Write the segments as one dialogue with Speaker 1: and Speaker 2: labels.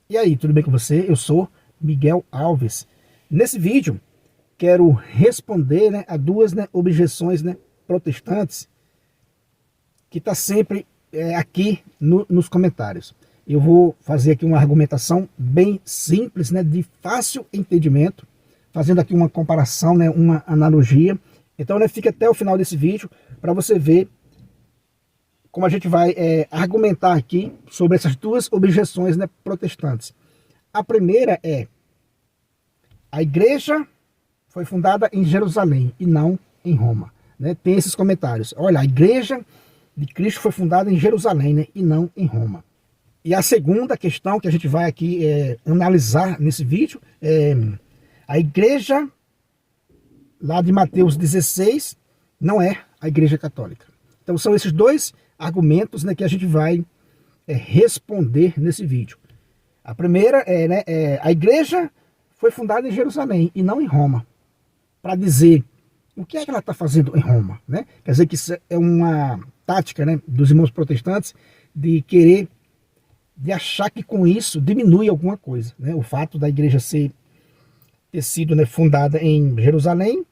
Speaker 1: E aí, tudo bem com você? Eu sou Miguel Alves. Nesse vídeo, quero responder a duas objeções protestantes que está sempre aqui nos comentários. Eu vou fazer aqui uma argumentação bem simples, de fácil entendimento, fazendo aqui uma comparação, uma analogia. Então, fica até o final desse vídeo para você ver como a gente vai argumentar aqui sobre essas duas objeções protestantes. A primeira é: a igreja foi fundada em Jerusalém e não em Roma. Tem esses comentários. Olha, a igreja de Cristo foi fundada em Jerusalém, e não em Roma. E a segunda questão que a gente vai aqui analisar nesse vídeo é: a igreja lá de Mateus 16 não é a igreja católica. Então são esses dois argumentos que a gente vai responder nesse vídeo. A primeira é, a igreja foi fundada em Jerusalém e não em Roma. Para dizer o que é que ela está fazendo em Roma. Quer dizer que isso é uma tática dos irmãos protestantes de querer, de achar que com isso diminui alguma coisa. O fato da igreja ter sido fundada em Jerusalém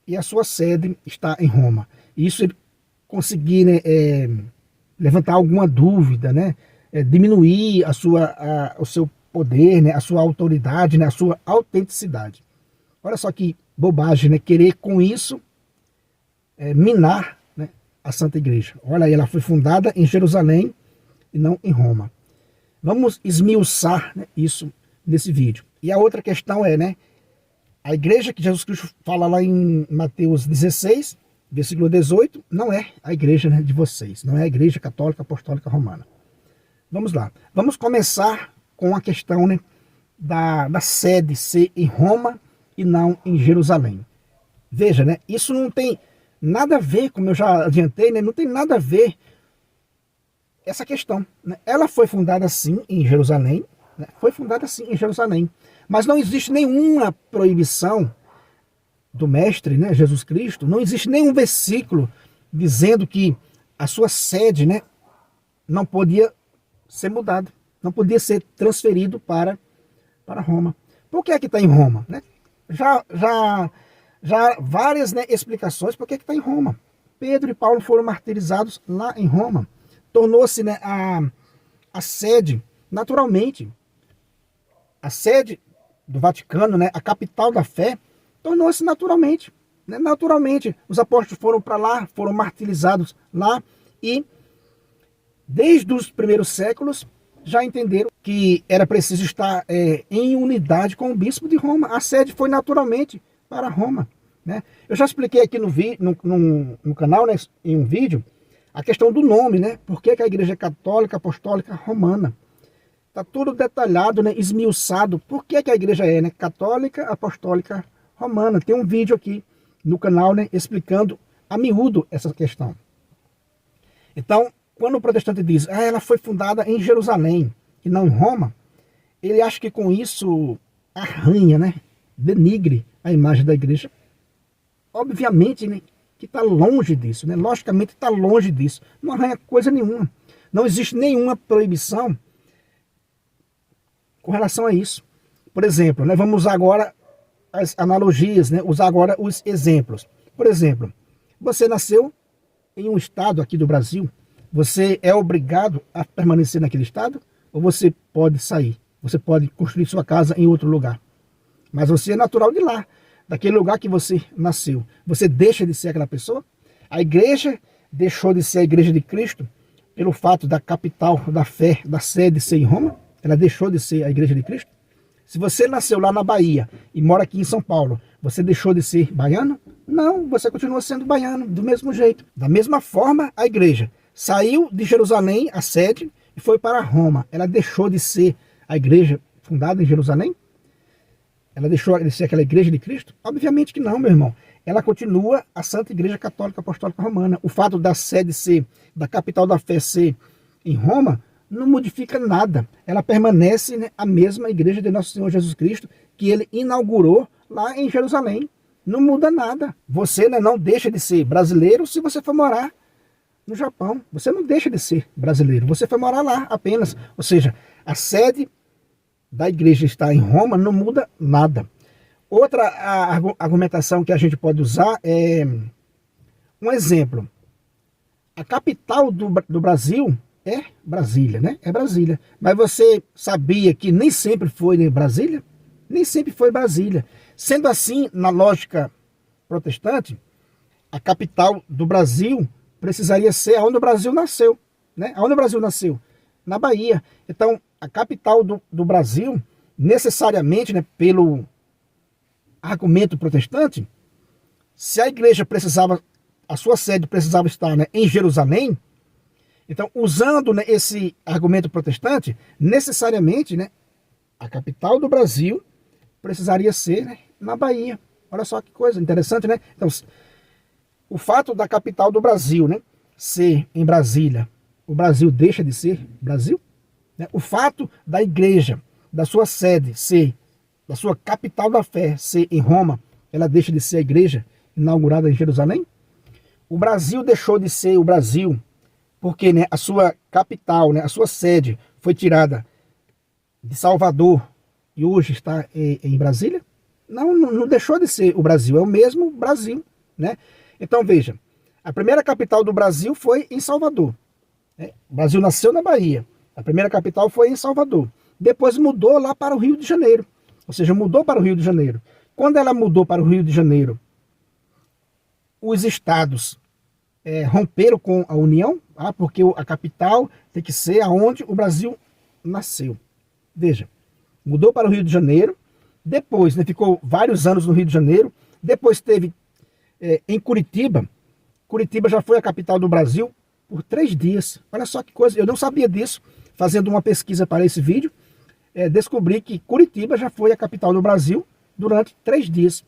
Speaker 1: e a sua sede está em Roma. Isso ele conseguir levantar alguma dúvida, diminuir o seu poder, a sua autoridade, a sua autenticidade. Olha só que bobagem, querer com isso minar a Santa Igreja. Olha aí, ela foi fundada em Jerusalém e não em Roma. Vamos esmiuçar isso nesse vídeo. E a outra questão é, a igreja que Jesus Cristo fala lá em Mateus 16, versículo 18, não é a igreja de vocês, não é a igreja católica apostólica romana. Vamos lá, vamos começar com a questão da sede ser em Roma e não em Jerusalém. Veja, isso não tem nada a ver, como eu já adiantei, não tem nada a ver essa questão. Ela foi fundada sim em Jerusalém, foi fundada sim em Jerusalém, mas não existe nenhuma proibição do mestre, Jesus Cristo, não existe nenhum versículo dizendo que a sua sede não podia ser mudada, não podia ser transferido para Roma. Por que é que está em Roma? Já várias explicações por que está em Roma. Pedro e Paulo foram martirizados lá em Roma. Tornou-se a sede, naturalmente, a sede do Vaticano, a capital da fé, tornou-se naturalmente. Naturalmente, os apóstolos foram para lá, foram martirizados lá e, desde os primeiros séculos, já entenderam que era preciso estar em unidade com o bispo de Roma. A sede foi naturalmente para Roma. Eu já expliquei aqui no canal, em um vídeo, a questão do nome, por que a igreja é católica apostólica romana. Está tudo detalhado, esmiuçado, por que a igreja é católica apostólica romana. Tem um vídeo aqui no canal explicando a miúdo essa questão. Então, quando o protestante diz, ela foi fundada em Jerusalém e não em Roma, ele acha que com isso arranha, denigre a imagem da igreja. Obviamente, que está longe disso, logicamente está longe disso, não arranha coisa nenhuma. Não existe nenhuma proibição com relação a isso. Por exemplo, vamos usar agora as analogias, usar agora os exemplos. Por exemplo, você nasceu em um estado aqui do Brasil, você é obrigado a permanecer naquele estado ou você pode sair? Você pode construir sua casa em outro lugar. Mas você é natural de lá, daquele lugar que você nasceu. Você deixa de ser aquela pessoa? A igreja deixou de ser a igreja de Cristo pelo fato da capital da fé, da sede ser em Roma? Ela deixou de ser a igreja de Cristo? Se você nasceu lá na Bahia e mora aqui em São Paulo, você deixou de ser baiano? Não, você continua sendo baiano, do mesmo jeito. Da mesma forma, a igreja saiu de Jerusalém, a sede, e foi para Roma. Ela deixou de ser a igreja fundada em Jerusalém? Ela deixou de ser aquela igreja de Cristo? Obviamente que não, meu irmão. Ela continua a Santa Igreja Católica Apostólica Romana. O fato da sede ser, da capital da fé ser em Roma, não modifica nada. Ela permanece a mesma igreja de Nosso Senhor Jesus Cristo, que ele inaugurou lá em Jerusalém. Não muda nada. Você não deixa de ser brasileiro se você for morar no Japão. Você não deixa de ser brasileiro. Você foi morar lá apenas. Ou seja, a sede da igreja estar em Roma não muda nada. Outra argumentação que a gente pode usar é um exemplo. A capital do Brasil é Brasília, né? É Brasília. Mas você sabia que nem sempre foi em Brasília? Nem sempre foi Brasília. Sendo assim, na lógica protestante, a capital do Brasil precisaria ser onde o Brasil nasceu, né? Onde o Brasil nasceu? Na Bahia. Então, a capital do Brasil, necessariamente, né, pelo argumento protestante, se a igreja precisava, a sua sede precisava estar, né, em Jerusalém, então, usando, né, esse argumento protestante, necessariamente, né, a capital do Brasil precisaria ser, né, na Bahia. Olha só que coisa interessante, né? Então, o fato da capital do Brasil, né, ser em Brasília, o Brasil deixa de ser Brasil? Né? O fato da igreja, da sua sede ser, da sua capital da fé ser em Roma, ela deixa de ser a igreja inaugurada em Jerusalém? O Brasil deixou de ser o Brasil porque, né, a sua capital, né, a sua sede foi tirada de Salvador e hoje está em Brasília? Não deixou de ser o Brasil, é o mesmo Brasil, né? Então veja, a primeira capital do Brasil foi em Salvador. Né? O Brasil nasceu na Bahia, a primeira capital foi em Salvador. Depois mudou lá para o Rio de Janeiro, ou seja, mudou para o Rio de Janeiro. Quando ela mudou para o Rio de Janeiro, os estados romperam com a União, porque a capital tem que ser aonde o Brasil nasceu. Veja, mudou para o Rio de Janeiro, depois, né, ficou vários anos no Rio de Janeiro, depois teve em Curitiba. Curitiba já foi a capital do Brasil por 3 dias. Olha só que coisa, eu não sabia disso. Fazendo uma pesquisa para esse vídeo, descobri que Curitiba já foi a capital do Brasil durante 3 dias.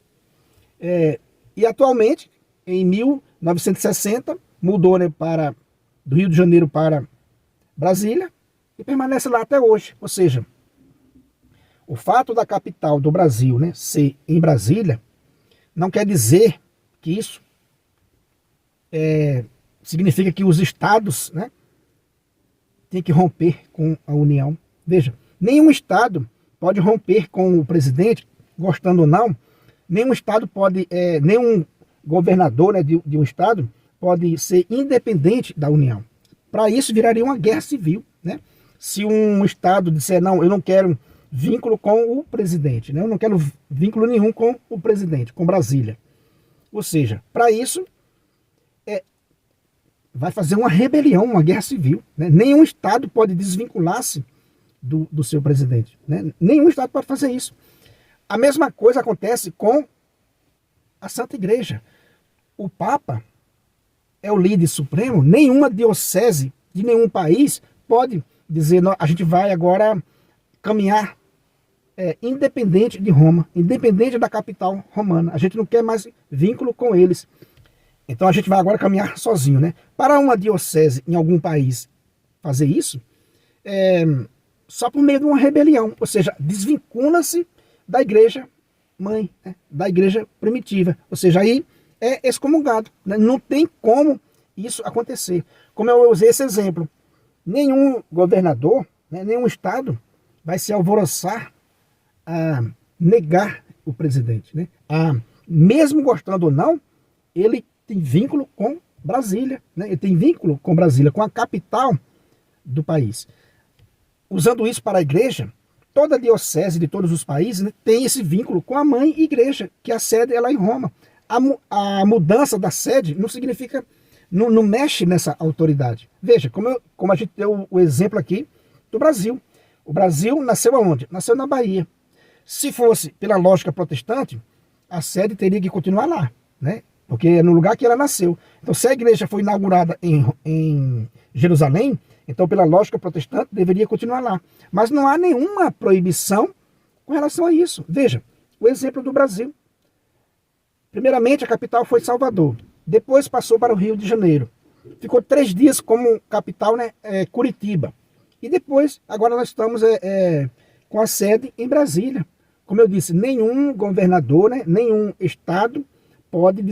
Speaker 1: E atualmente, em 1960, mudou, né, do Rio de Janeiro para Brasília e permanece lá até hoje. Ou seja, o fato da capital do Brasil, né, ser em Brasília não quer dizer que isso significa que os estados, né, têm que romper com a União. Veja, nenhum estado pode romper com o presidente, gostando ou não. Nenhum estado pode, nenhum governador, né, de um estado pode ser independente da União. Para isso viraria uma guerra civil, né? Se um estado disser, não, eu não quero vínculo com o presidente, né? Eu não quero vínculo nenhum com o presidente, com Brasília. Ou seja, para isso vai fazer uma rebelião, uma guerra civil, né? Nenhum estado pode desvincular-se do seu presidente, né? Nenhum estado pode fazer isso. A mesma coisa acontece com a Santa Igreja. O Papa é o líder supremo, nenhuma diocese de nenhum país pode dizer, a gente vai agora caminhar independente de Roma, independente da capital romana. A gente não quer mais vínculo com eles. Então a gente vai agora caminhar sozinho, né? Para uma diocese em algum país fazer isso, só por meio de uma rebelião, ou seja, desvincula-se da igreja mãe, né? Da igreja primitiva, ou seja, aí é excomungado, né? Não tem como isso acontecer. Como eu usei esse exemplo, nenhum governador, né, nenhum estado vai se alvoroçar a negar o presidente, né? Mesmo gostando ou não, ele tem vínculo com Brasília, né? Ele tem vínculo com Brasília, com a capital do país. Usando isso para a igreja, toda a diocese de todos os países, né, tem esse vínculo com a mãe igreja, que a sede é lá em Roma. A mudança da sede não significa, não mexe nessa autoridade. Veja, como a gente deu o exemplo aqui do Brasil. O Brasil nasceu aonde? Nasceu na Bahia. Se fosse pela lógica protestante, a sede teria que continuar lá, né? Porque é no lugar que ela nasceu. Então, se a igreja foi inaugurada em Jerusalém, então, pela lógica protestante, deveria continuar lá. Mas não há nenhuma proibição com relação a isso. Veja, o exemplo do Brasil. Primeiramente, a capital foi Salvador. Depois passou para o Rio de Janeiro. Ficou 3 dias como capital, né, Curitiba. E depois, agora nós estamos com a sede em Brasília. Como eu disse, nenhum governador, né, nenhum estado pode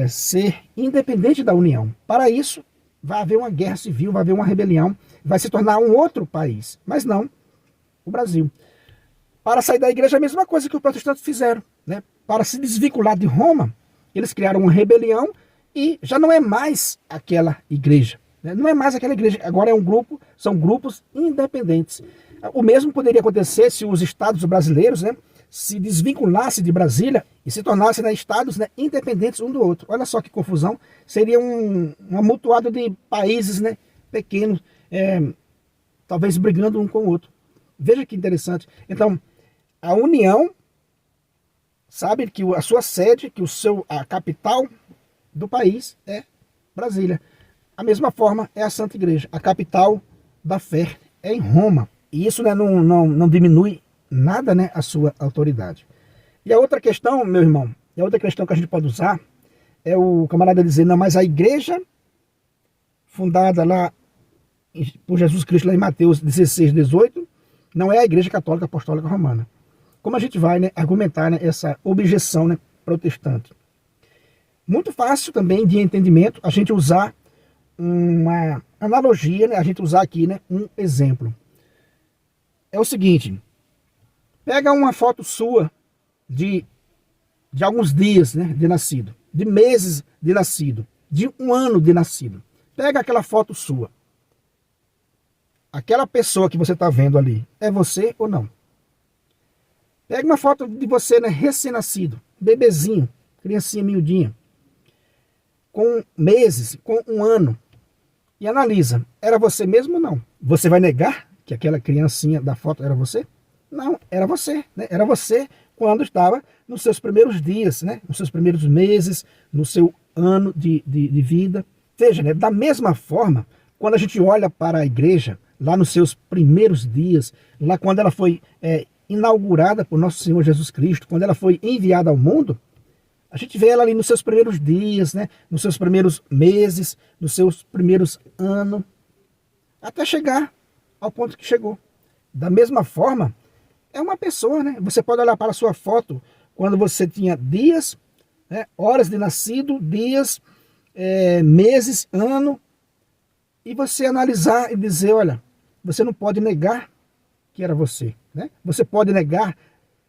Speaker 1: ser independente da União. Para isso, vai haver uma guerra civil, vai haver uma rebelião, vai se tornar um outro país. Mas não, o Brasil. Para sair da igreja, é a mesma coisa que os protestantes fizeram, né? Para se desvincular de Roma, eles criaram uma rebelião e já não é mais aquela igreja, né? Não é mais aquela igreja, agora é um grupo, são grupos independentes. O mesmo poderia acontecer se os estados brasileiros, né, se desvinculassem de Brasília e se tornassem, né, estados, né, independentes um do outro. Olha só que confusão, seria um amontoado de países, né, pequenos, talvez brigando um com o outro. Veja que interessante. Então, a União sabe que a sua sede, que a capital do país é Brasília. A mesma forma é a Santa Igreja. A capital da fé é em Roma. E isso, né, não diminui nada, né, a sua autoridade. E a outra questão, meu irmão, a outra questão que a gente pode usar é o camarada dizer, não, mas a igreja fundada lá por Jesus Cristo, lá em Mateus 16, 18, não é a Igreja Católica Apostólica Romana. Como a gente vai, né, argumentar, né, essa objeção, né, protestante? Muito fácil também de entendimento a gente usar uma analogia, né, a gente usar aqui, né, um exemplo. É o seguinte, pega uma foto sua de alguns dias, né, de nascido, de meses de nascido, de um ano de nascido. Pega aquela foto sua. Aquela pessoa que você está vendo ali, é você ou não? Pega uma foto de você, né, recém-nascido, bebezinho, criancinha miudinha, com meses, com um ano, e analisa, era você mesmo ou não? Você vai negar que aquela criancinha da foto era você? Não, era você, né? Era você quando estava nos seus primeiros dias, né? Nos seus primeiros meses, no seu ano de vida. Veja, né? Da mesma forma, quando a gente olha para a igreja, lá nos seus primeiros dias, lá quando ela foi inaugurada por nosso Senhor Jesus Cristo, quando ela foi enviada ao mundo, a gente vê ela ali nos seus primeiros dias, né? Nos seus primeiros meses, nos seus primeiros anos, até chegar ao ponto que chegou. Da mesma forma, é uma pessoa, né? Você pode olhar para a sua foto quando você tinha dias, né, horas de nascido, dias, meses, ano, e você analisar e dizer, olha, você não pode negar que era você, né? Você pode negar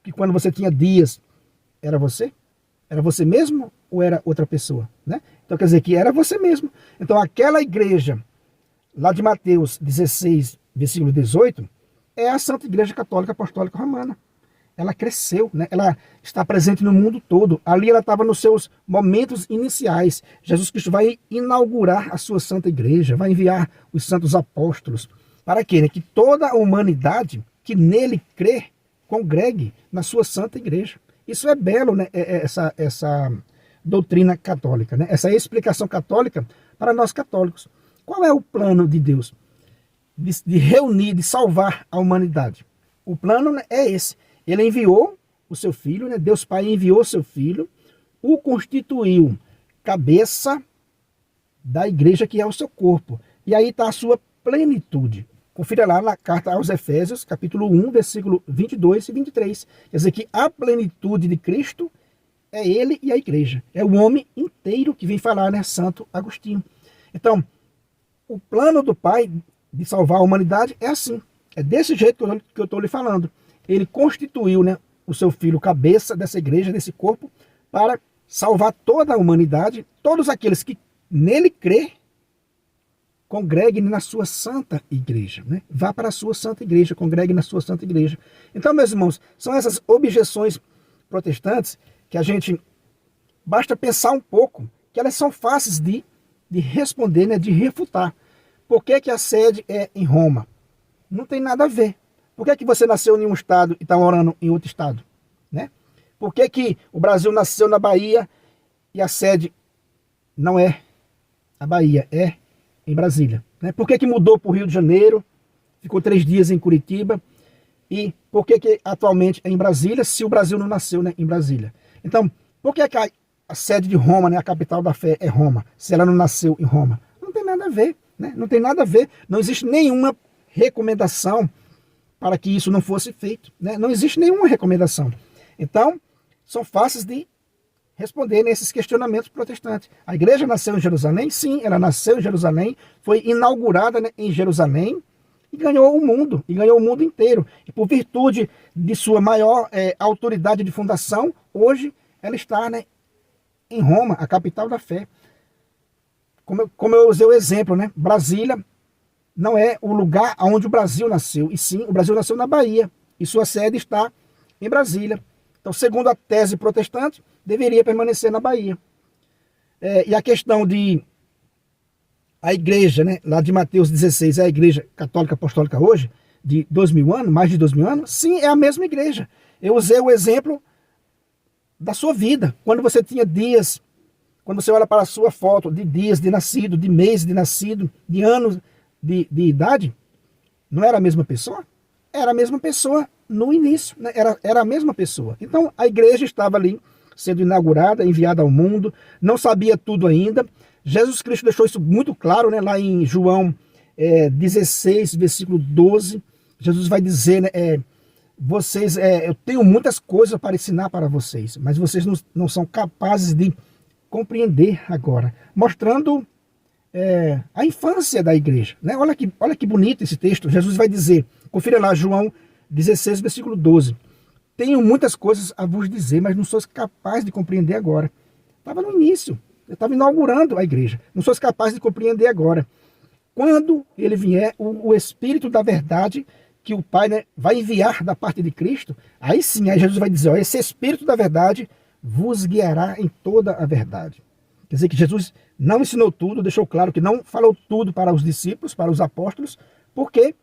Speaker 1: que quando você tinha dias era você? Era você mesmo ou era outra pessoa, né? Então quer dizer que era você mesmo. Então aquela igreja lá de Mateus 16, versículo 18, é a Santa Igreja Católica Apostólica Romana. Ela cresceu, né? Ela está presente no mundo todo. Ali ela estava nos seus momentos iniciais. Jesus Cristo vai inaugurar a sua Santa Igreja, vai enviar os santos apóstolos. Para quê? Né? Que toda a humanidade que nele crê, congregue na sua Santa Igreja. Isso é belo, né? Essa doutrina católica, né? Essa explicação católica para nós católicos. Qual é o plano de Deus? De reunir, de salvar a humanidade. O plano, né, é esse. Ele enviou o seu filho, né? Deus Pai enviou o seu filho, o constituiu cabeça da igreja que é o seu corpo. E aí está a sua plenitude. Confira lá na carta aos Efésios, capítulo 1, versículo 22 e 23. Quer dizer que a plenitude de Cristo é ele e a igreja. É o homem inteiro que vem falar, né? Santo Agostinho. Então, o plano do Pai de salvar a humanidade é assim. É desse jeito que eu estou lhe falando. Ele constituiu, né, o seu filho cabeça dessa igreja, desse corpo, para salvar toda a humanidade, todos aqueles que nele crê, congregue na sua santa igreja, né? Vá para a sua santa igreja, congregue na sua santa igreja. Então, meus irmãos, são essas objeções protestantes que a gente basta pensar um pouco, que elas são fáceis de responder, né, de refutar. Por que que a sede é em Roma? Não tem nada a ver. Por que que você nasceu em um estado e está morando em outro estado, né? Por que que o Brasil nasceu na Bahia e a sede não é a Bahia, é em Brasília, né? Por que que mudou para o Rio de Janeiro, ficou 3 dias em Curitiba, e por que que atualmente é em Brasília, se o Brasil não nasceu, né, em Brasília? Então, por que que a sede de Roma, né, a capital da fé é Roma, se ela não nasceu em Roma? Não tem nada a ver, né? Não tem nada a ver, não existe nenhuma recomendação para que isso não fosse feito, né? Não existe nenhuma recomendação. Então, são fáceis de responder nesses questionamentos protestantes. A igreja nasceu em Jerusalém? Sim, ela nasceu em Jerusalém, foi inaugurada, né, em Jerusalém, e ganhou o mundo, e ganhou o mundo inteiro. E por virtude de sua maior autoridade de fundação, hoje ela está, né, em Roma, a capital da fé. Como eu usei o exemplo, né, Brasília não é o lugar onde o Brasil nasceu, e sim, o Brasil nasceu na Bahia, e sua sede está em Brasília. Então, segundo a tese protestante, deveria permanecer na Bahia. E a questão de a igreja, né, lá de Mateus 16, é a igreja católica apostólica hoje, de 2000 anos, mais de 2000 anos, sim, é a mesma igreja. Eu usei o exemplo da sua vida, quando você tinha dias, quando você olha para a sua foto de dias de nascido, de mês de nascido, de anos de idade, não era a mesma pessoa? Era a mesma pessoa no início, né? Era a mesma pessoa. Então a igreja estava ali, sendo inaugurada, enviada ao mundo, não sabia tudo ainda. Jesus Cristo deixou isso muito claro, né? Lá em João 16, versículo 12, Jesus vai dizer, né, eu tenho muitas coisas para ensinar para vocês, mas vocês não são capazes de compreender agora, mostrando a infância da igreja, né? Olha que bonito esse texto. Jesus vai dizer, confira lá, João 16, versículo 12, tenho muitas coisas a vos dizer, mas não sois capazes de compreender agora. Estava no início, eu estava inaugurando a igreja, não sois capazes de compreender agora. Quando ele vier, o Espírito da verdade, que o Pai, né, vai enviar da parte de Cristo, aí sim, aí Jesus vai dizer, ó, esse Espírito da verdade vos guiará em toda a verdade. Quer dizer que Jesus não ensinou tudo, deixou claro que não falou tudo para os discípulos, para os apóstolos. Por quê?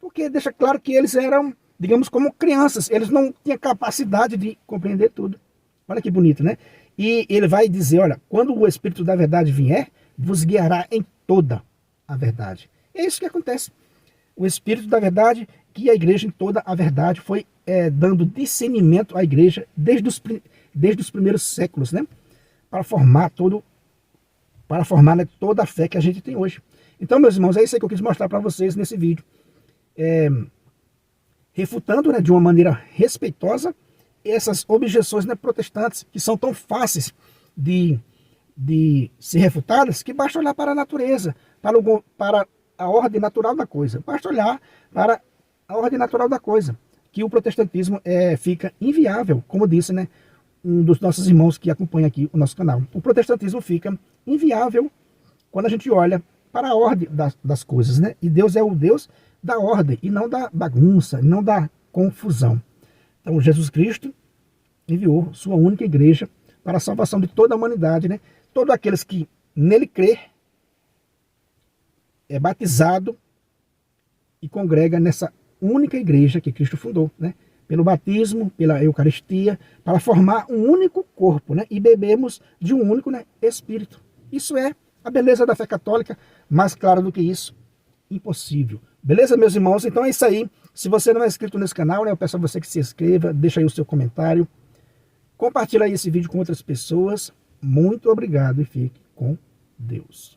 Speaker 1: Porque deixa claro que eles eram, digamos, como crianças. Eles não tinham capacidade de compreender tudo. Olha que bonito, né? E ele vai dizer, olha, quando o Espírito da verdade vier, vos guiará em toda a verdade. É isso que acontece. O Espírito da verdade guia a igreja em toda a verdade, foi dando discernimento à igreja desde os primeiros séculos, né? Para formar né, toda a fé que a gente tem hoje. Então, meus irmãos, é isso aí que eu quis mostrar para vocês nesse vídeo. Refutando, né, de uma maneira respeitosa essas objeções, né, protestantes, que são tão fáceis de ser refutadas, que basta olhar para a natureza, para a ordem natural da coisa. Basta olhar para a ordem natural da coisa, que o protestantismo fica inviável, como disse, né, um dos nossos irmãos que acompanha aqui o nosso canal. O protestantismo fica inviável quando a gente olha para a ordem das coisas, né? E Deus é o Deus da ordem, e não da bagunça, e não da confusão. Então Jesus Cristo enviou sua única igreja para a salvação de toda a humanidade, né? Todos aqueles que nele crê é batizado e congrega nessa única igreja que Cristo fundou, né? Pelo batismo, pela Eucaristia, para formar um único corpo, né? E bebemos de um único, né, Espírito. Isso é a beleza da fé católica, mais claro do que isso, impossível. Beleza, meus irmãos? Então é isso aí. Se você não é inscrito nesse canal, né, eu peço a você que se inscreva, deixa aí o seu comentário, compartilha aí esse vídeo com outras pessoas. Muito obrigado e fique com Deus.